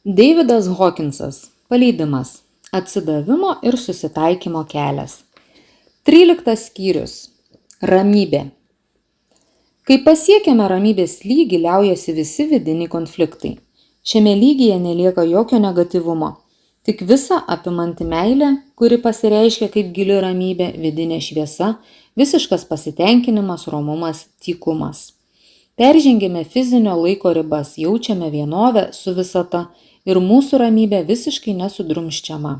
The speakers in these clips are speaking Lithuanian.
Deividas Hawkinsas. Paleidimas. Atsidavimo ir susitaikymo kelias. 13 skyrius. Ramybė. Kai pasiekiame ramybės lygį, liaujasi visi vidiniai konfliktai. Šiame lygyje nelieka jokio negatyvumo, tik visa apimanti meilė, kuri pasireiškia kaip gili ramybė, vidinė šviesa, visiškas pasitenkinimas, romumas, tykumas. Peržengėme fizinio laiko ribas, jaučiame vienovę su visata ir mūsų ramybė visiškai nesudrumsčiama.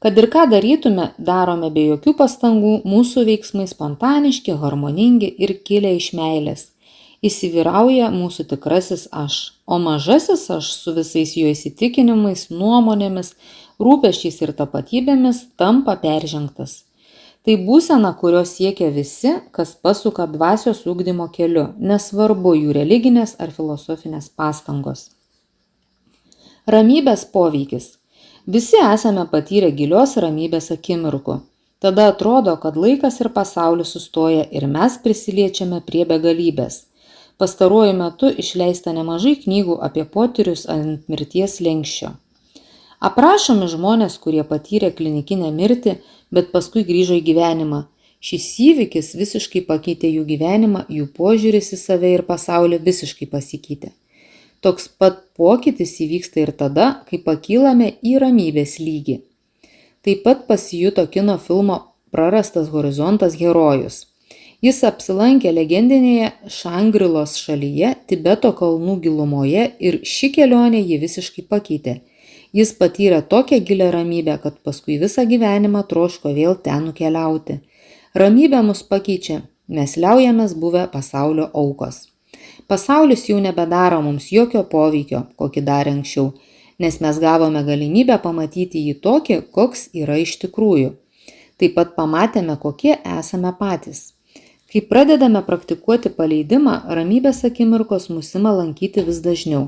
Kad ir ką darytume, darome be jokių pastangų, mūsų veiksmai spontaniški, harmoningi ir kilę iš meilės. Įsivyrauja mūsų tikrasis aš, o mažasis aš su visais jo įsitikinimais, nuomonėmis, rūpesčiais ir tapatybėmis tampa peržengtas. Tai būsena, kurios siekia visi, kas pasuka dvasios ugdymo keliu, nesvarbu jų religinės ar filosofinės pastangos. Ramybės poveikis. Visi esame patyrę gilios ramybės akimirkų. Tada atrodo, kad laikas ir pasaulis sustoja ir mes prisiliečiame prie begalybės. Pastaruoju metu išleista nemažai knygų apie potyrius ant mirties slenksčio. Aprašomi žmonės, kurie patyrė klinikinę mirtį, bet paskui grįžo į gyvenimą. Šis įvykis visiškai pakeitė jų gyvenimą, jų požiūris į save ir pasaulį visiškai pasikeitė. Toks pat pokytis įvyksta ir tada, kai pakylame į ramybės lygį. Taip pat pasijuto kino filmo Prarastas horizontas herojus. Jis apsilankė legendinėje Šangrilos šalyje, Tibeto kalnų gilumoje ir ši kelionė jį visiškai pakeitė. Jis patyrė tokią gilią ramybę, kad paskui visą gyvenimą troško vėl ten nukeliauti. Ramybė mus pakeičia, mes liaujamės buvę pasaulio aukos. Pasaulis jau nebedaro mums jokio poveikio, kokį darė anksčiau, nes mes gavome galimybę pamatyti jį tokį, koks yra iš tikrųjų. Taip pat pamatėme, kokie esame patys. Kai pradedame praktikuoti paleidimą, ramybės akimirkos mus ima lankyti vis dažniau.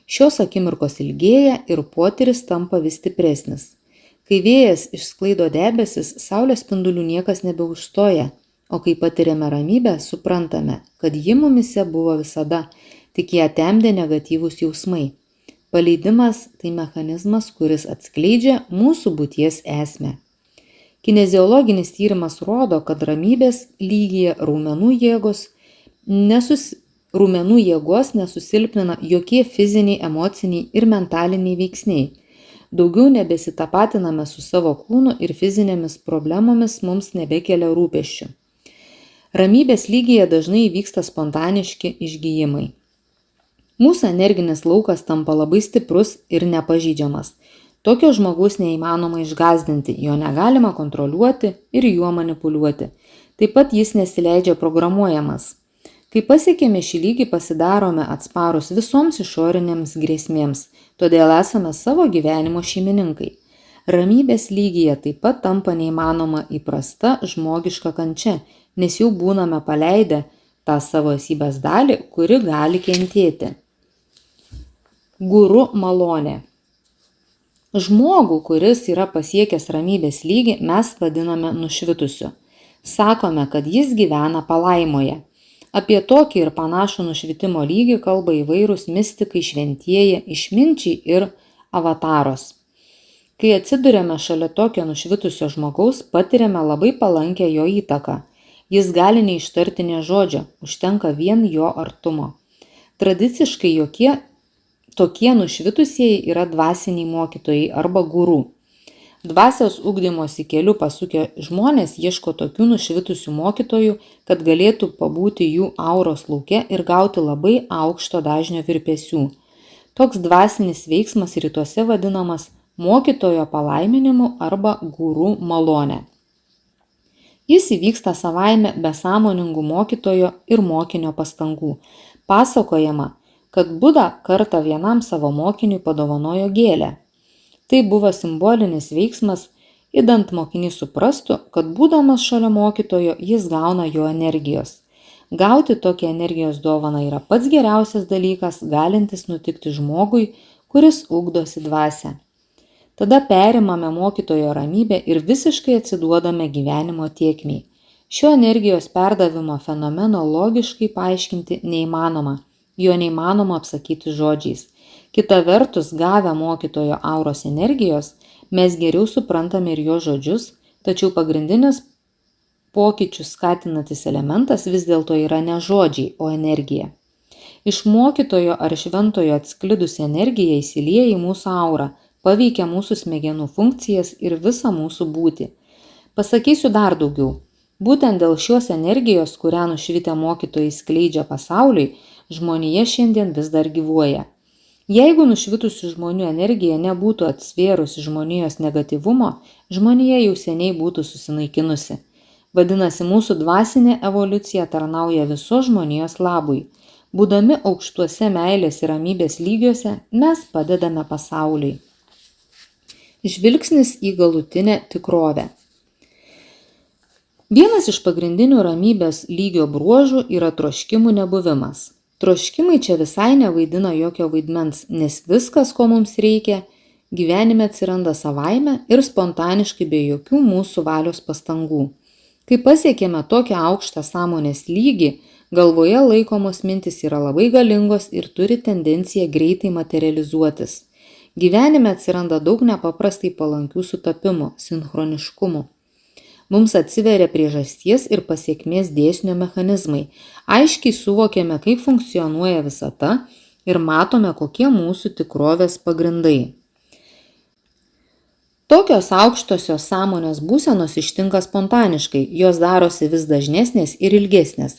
Šios akimirkos ilgėja ir potyris tampa vis stipresnis. Kai vėjas išsklaido debesis, saulės spindulių niekas nebeužstoja, o kai patiriame ramybę, suprantame, kad ji mumise buvo visada, tik ją temdė negatyvūs jausmai. Paleidimas tai mechanizmas, kuris atskleidžia mūsų būties esmę. Kineziologinis tyrimas rodo, kad ramybės lygyje raumenų jėgos nesusilpnina jokie fiziniai, emociniai ir mentaliniai veiksniai. Daugiau nebesitapatiname su savo kūnu ir fizinėmis problemomis mums nebekelia rūpesčių. Ramybės lygyje dažnai įvyksta spontaniški išgijimai. Mūsų energinis laukas tampa labai stiprus ir nepažeidžiamas. Tokio žmogaus neįmanoma išgąsdinti, jo negalima kontroliuoti ir juo manipuliuoti. Taip pat jis nesileidžia programuojamas. Kai pasiekėme šį lygį, pasidarome atsparus visoms išorinėms grėsmėms, todėl esame savo gyvenimo šeimininkai. Ramybės lygyje taip pat tampa neįmanoma įprasta žmogiška kančia, nes jau būname paleidę tą savo esybės dalį, kuri gali kentėti. Guru malonė. Žmogų, kuris yra pasiekęs ramybės lygį, mes vadiname nušvitusiu. Sakome, kad jis gyvena palaimoje. Apie tokį ir panašų nušvitimo lygį kalba įvairūs mistikai, šventieji, išminčiai ir avataros. Kai atsiduriame šalia tokio nušvitusio žmogaus, patiriame labai palankę jo įtaką. Jis gali neištarti nė žodžio, užtenka vien jo artumo. Tradiciškai tokie nušvitusieji yra dvasiniai mokytojai arba guru. Dvasios ugdymosi keliu pasukę žmonės ieško tokių nušvitusių mokytojų, kad galėtų pabūti jų auros lauke ir gauti labai aukšto dažnio virpesių. Toks dvasinis veiksmas rytuose vadinamas mokytojo palaiminimu arba guru malone. Jis įvyksta savaime be sąmoningų mokytojo ir mokinio pastangų. Pasakojama, kad Buda kartą vienam savo mokiniui padovanojo gėlę. Tai buvo simbolinis veiksmas, idant mokinys suprastų, kad būdamas šalia mokytojo jis gauna jo energijos. Gauti tokią energijos dovaną yra pats geriausias dalykas, galintis nutikti žmogui, kuris ugdosi dvasią. Tada perimame mokytojo ramybę ir visiškai atsiduodame gyvenimo tėkmei. Šio energijos perdavimo fenomeno logiškai paaiškinti neįmanoma, jo neįmanoma apsakyti žodžiais. Kita vertus, gavę mokytojo auros energijos, mes geriau suprantame ir jo žodžius, tačiau pagrindinis pokyčius skatinantis elementas vis dėlto yra ne žodžiai, o energija. Iš mokytojo ar šventojo atsklidusi energija įsilieja į mūsų aurą, paveikia mūsų smegenų funkcijas ir visą mūsų būtį. Pasakysiu dar daugiau. Būtent dėl šios energijos, kurią nušvitę mokytojai skleidžia pasauliui, žmonija šiandien vis dar gyvuoja. Jeigu nušvitusių žmonių energija nebūtų atsvėrusi žmonijos negatyvumo, žmonija jau seniai būtų susinaikinusi. Vadinasi, mūsų dvasinė evoliucija tarnauja visos žmonijos labui. Būdami aukštuose meilės ir ramybės lygiuose, mes padedame pasauliui. Žvilgsnis į galutinę tikrovę. Vienas iš pagrindinių ramybės lygio bruožų yra troškimų nebuvimas. Troškimai čia visai nevaidina jokio vaidmens, nes viskas, ko mums reikia, gyvenime atsiranda savaime ir spontaniškai be jokių mūsų valios pastangų. Kai pasiekėme tokią aukštą sąmonės lygį, galvoje laikomos mintys yra labai galingos ir turi tendenciją greitai materializuotis. Gyvenime atsiranda daug nepaprastai palankių sutapimų, sinchroniškumų. Mums atsiveria priežasties ir pasiekmės dėsnio mechanizmai, aiškiai suvokiame, kaip funkcionuoja visata ir matome, kokie mūsų tikrovės pagrindai. Tokios aukštosios sąmonės būsenos ištinka spontaniškai, jos darosi vis dažnesnės ir ilgesnės.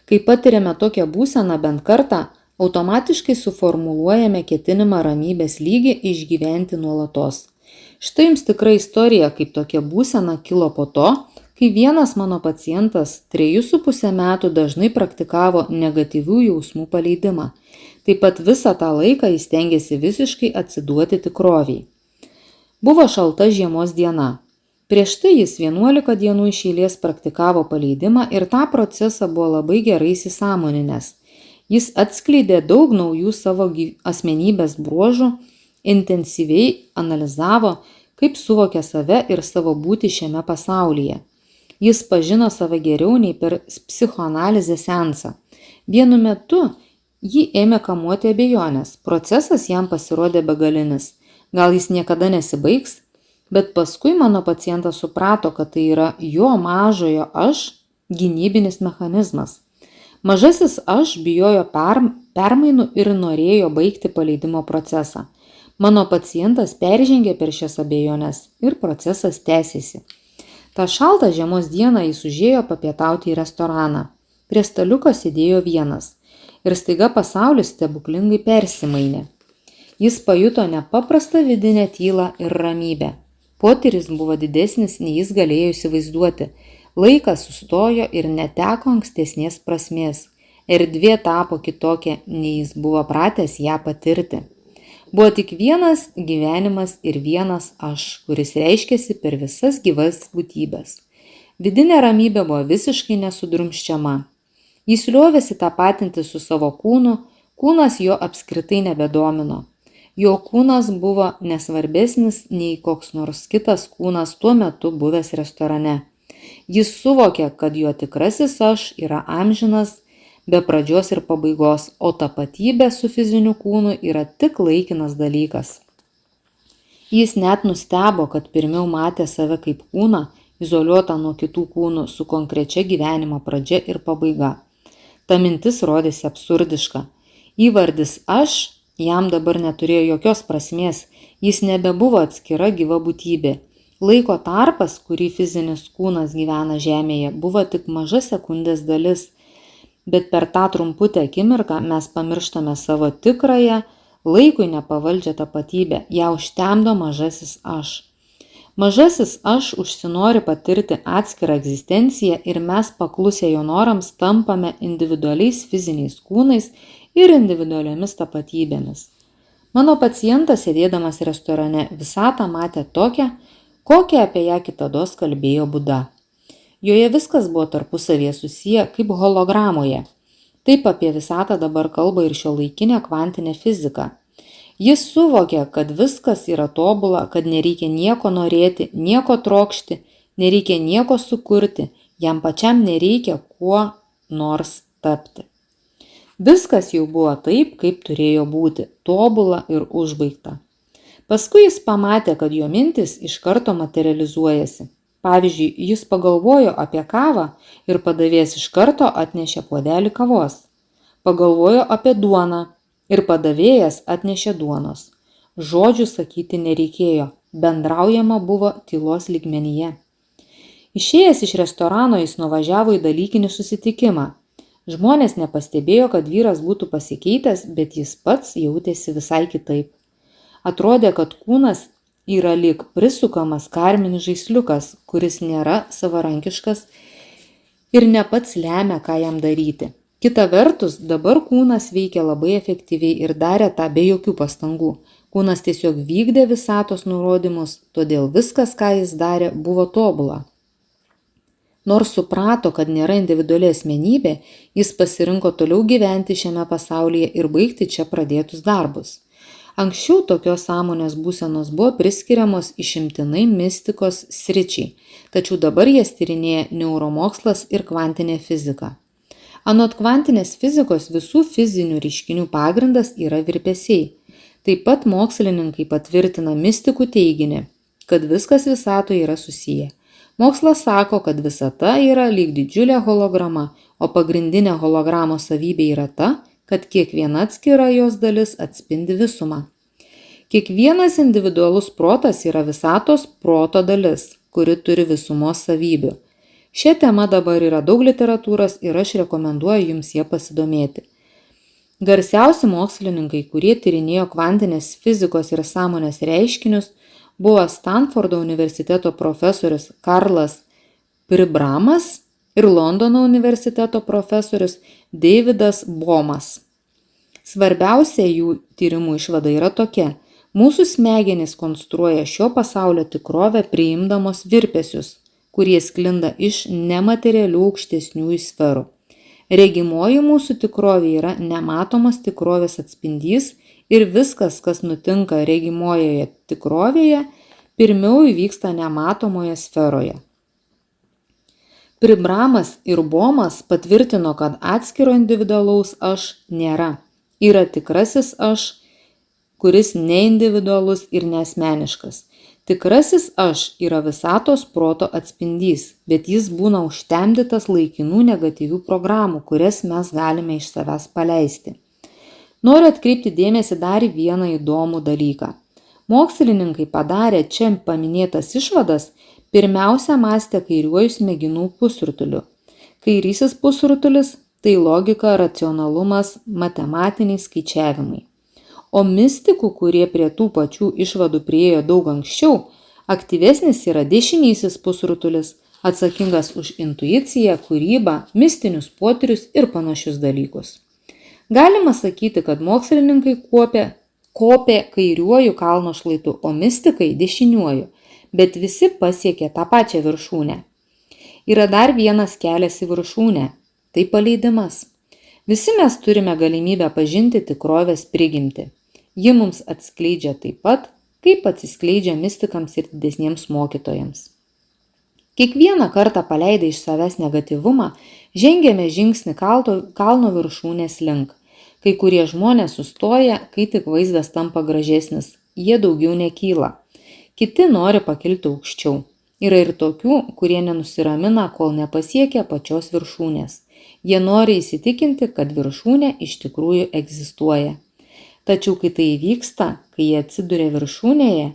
Kai patiriame tokią būseną bent kartą, automatiškai suformuluojame ketinimą ramybės lygį išgyventi nuolatos. Štai jums tikra istorija, kaip tokia būsena kilo po to, kai vienas mano pacientas 3,5 metų dažnai praktikavo negatyvių jausmų paleidimą. Taip pat visą tą laiką jis stengiasi visiškai atsiduoti tikroviai. Buvo šalta žiemos diena. Prieš tai jis 11 dienų iš eilės praktikavo paleidimą ir tą procesą buvo labai gerai įsisąmoninęs. Jis atskleidė daug naujų savo asmenybės bruožų, intensyviai analizavo, kaip suvokia save ir savo būtį šiame pasaulyje. Jis pažino save geriau nei per psichoanalizės seansą. Vienu metu jį ėmė kamuoti abejonės. Procesas jam pasirodė begalinis. Gal jis niekada nesibaigs? Bet paskui mano pacientas suprato, kad tai yra jo mažojo aš gynybinis mechanizmas. Mažasis aš bijojo permainų ir norėjo baigti paleidimo procesą. Mano pacientas peržengė per šias abejonės ir procesas tęsėsi. Ta šaltą žiemos dieną jis užėjo papietauti į restoraną. Prie staliuko sėdėjo vienas ir staiga pasaulis stebuklingai persimainė. Jis pajuto nepaprastą vidinę tylą ir ramybę. Potyris buvo didesnis, nei jis galėjo įsivaizduoti. Laikas sustojo ir neteko ankstesnės prasmės. Erdvė tapo kitokia, nei jis buvo pratęs ją patirti. Buvo tik vienas gyvenimas ir vienas aš, kuris reiškėsi per visas gyvas būtybės. Vidinė ramybė buvo visiškai nesudrumsčiama. Jis liovėsi tapatinti su savo kūnu, kūnas jo apskritai nebedomino. Jo kūnas buvo nesvarbesnis nei koks nors kitas kūnas tuo metu buvęs restorane. Jis suvokė, kad jo tikrasis aš yra amžinas, be pradžios ir pabaigos, o tapatybė su fiziniu kūnu yra tik laikinas dalykas. Jis net nustebo, kad pirmiau matė save kaip kūną, izoliuotą nuo kitų kūnų su konkrečia gyvenimo pradžia ir pabaiga. Ta mintis rodėsi absurdiška. Įvardis aš jam dabar neturėjo jokios prasmės, jis nebebuvo atskira gyva būtybė. Laiko tarpas, kurį fizinis kūnas gyvena žemėje, buvo tik maža sekundės dalis. Bet per tą trumputę akimirką mes pamirštame savo tikrąją, laikui nepavaldžią tapatybę, ją užtemdo mažasis aš. Mažasis aš užsinori patirti atskirą egzistenciją ir mes paklusę jo norams tampame individualiais fiziniais kūnais ir individualiomis tapatybėmis. Mano pacientas, sėdėdamas restorane, visatą matė tokią, kokią apie ją kitados kalbėjo Buda. Joje viskas buvo tarpusavėje susiję kaip hologramoje. Taip apie visatą dabar kalba ir šiuolaikinė kvantinė fizika. Jis suvokė, kad viskas yra tobula, kad nereikia nieko norėti, nieko trokšti, nereikia nieko sukurti, jam pačiam nereikia kuo nors tapti. Viskas jau buvo taip, kaip turėjo būti, tobula ir užbaigta. Paskui jis pamatė, kad jo mintis iš karto materializuojasi. Pavyzdžiui, jis pagalvojo apie kavą ir padavėjas iš karto atnešė puodelį kavos. Pagalvojo apie duoną ir padavėjas atnešė duonos. Žodžių sakyti nereikėjo, bendraujama buvo tylos lygmenyje. Išėjęs iš restorano jis nuvažiavo į dalykinį susitikimą. Žmonės nepastebėjo, kad vyras būtų pasikeitęs, bet jis pats jautėsi visai kitaip. Atrodė, kad kūnas yra lyg prisukamas karminis žaisliukas, kuris nėra savarankiškas ir ne pats lemia, ką jam daryti. Kita vertus, dabar kūnas veikia labai efektyviai ir darė tą be jokių pastangų. Kūnas tiesiog vykdė visatos nurodymus, todėl viskas, ką jis darė, buvo tobula. Nors suprato, kad nėra individuali asmenybė, jis pasirinko toliau gyventi šiame pasaulyje ir baigti čia pradėtus darbus. Anksčiau tokios sąmonės būsenos buvo priskiriamos išimtinai mistikos sričiai, tačiau dabar jas tyrinėja neuromokslas ir kvantinė fizika. Anot kvantinės fizikos visų fizinių reiškinių pagrindas yra virpesiai. Taip pat mokslininkai patvirtina mistikų teiginį, kad viskas visatoje yra susiję. Mokslas sako, kad visata yra lyg didžiulė holograma, o pagrindinė hologramos savybė yra ta, kad kiekviena atskira jos dalis atspindi visumą. Kiekvienas individualus protas yra visatos proto dalis, kuri turi visumos savybių. Šia tema dabar yra daug literatūros ir aš rekomenduoju jums ją pasidomėti. Garsiausi mokslininkai, kurie tyrinėjo kvantinės fizikos ir sąmonės reiškinius, buvo Stanfordo universiteto profesorius Karlas Pribramas ir Londono universiteto profesorius Davidas Bohmas. Svarbiausia jų tyrimų išvada yra tokia: mūsų smegenys konstruoja šio pasaulio tikrovę priimdamos virpesius, kurie sklinda iš nematerialių aukštesniųjų sferų. Regimoji mūsų tikrovė yra nematomos tikrovės atspindys ir viskas, kas nutinka regimojoje tikrovėje, pirmiau įvyksta nematomoje sferoje. Pribramas ir Bohmas patvirtino, kad atskiro individualaus aš nėra. Yra tikrasis aš, kuris neindividualus ir neasmeniškas. Tikrasis aš yra visatos proto atspindys, bet jis būna užtemdytas laikinų negatyvių programų, kurias mes galime iš savęs paleisti. Noriu atkreipti dėmesį dar į vieną įdomų dalyką. Mokslininkai padarė čia paminėtas išvadas, pirmiausia mąstė kairiuoju smegenų pusrutuliu. Kairysis pusrutulis – tai logika, racionalumas, matematiniai skaičiavimai. O mistikų, kurie prie tų pačių išvadų priėjo daug anksčiau, aktyvesnis yra dešinysis pusrutulis, atsakingas už intuiciją, kūrybą, mistinius potyrius ir panašius dalykus. Galima sakyti, kad mokslininkai kopė kairiuoju kalno šlaitu, o mistikai dešiniuoju, bet visi pasiekė tą pačią viršūnę. Yra dar vienas kelias į viršūnę – tai paleidimas. Visi mes turime galimybę pažinti tikrovės prigimtį. Ji mums atskleidžia taip pat, kaip atsiskleidžia mistikams ir didesniems mokytojams. Kiekvieną kartą paleidę iš savęs negatyvumą, žengiame žingsnį kalno viršūnės link. Kai kurie žmonės sustoja, kai tik vaizdas tampa gražesnis, jie daugiau nekyla. Kiti nori pakilti aukščiau. Yra ir tokių, kurie nenusiramina, kol nepasiekia pačios viršūnės. Jie nori įsitikinti, kad viršūnė iš tikrųjų egzistuoja. Tačiau kai tai įvyksta, kai jie atsiduria viršūnėje,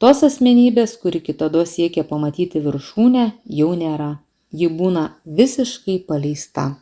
tos asmenybės, kuri kitados siekia pamatyti viršūnę, jau nėra. Ji būna visiškai paleista.